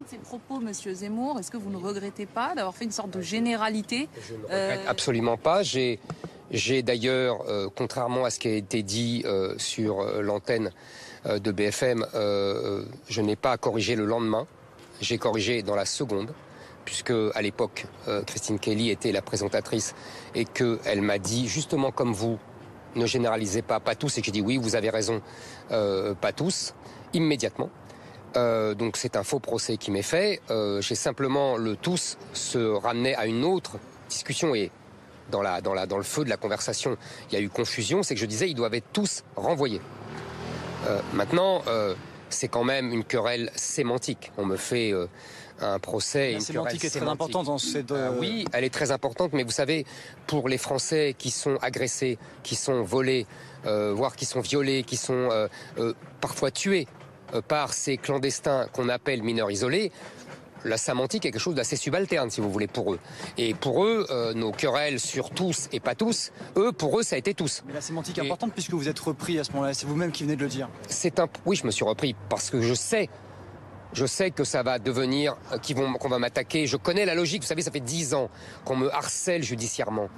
Ces propos, Monsieur Zemmour, est-ce que vous ne regrettez pas d'avoir fait une sorte de généralité? Je ne regrette absolument pas. J'ai d'ailleurs, contrairement à ce qui a été dit sur l'antenne de BFM, je n'ai pas corrigé le lendemain. J'ai corrigé dans la seconde, puisque à l'époque, Christine Kelly était la présentatrice et qu'elle m'a dit, justement comme vous, ne généralisez pas tous, et que j'ai dit oui, vous avez raison, pas tous, immédiatement. Donc c'est un faux procès qui m'est fait. J'ai simplement le tous se ramenait à une autre discussion et dans le feu de la conversation, il y a eu confusion. C'est que je disais ils doivent être tous renvoyés. Maintenant, c'est quand même une querelle sémantique. On me fait un procès. La sémantique est très importante dans cette. Oui, elle est très importante, mais vous savez, pour les Français qui sont agressés, qui sont volés, voire qui sont violés, qui sont parfois tués par ces clandestins qu'on appelle mineurs isolés, la sémantique est quelque chose d'assez subalterne, si vous voulez, pour eux. Et pour eux, nos querelles sur tous et pas tous, pour eux, ça a été tous. Mais la sémantique est importante puisque vous êtes repris à ce moment-là. C'est vous-même qui venez de le dire. Oui, je me suis repris parce que je sais que ça va devenir, qu'on va m'attaquer. Je connais la logique. Vous savez, ça fait 10 ans qu'on me harcèle judiciairement.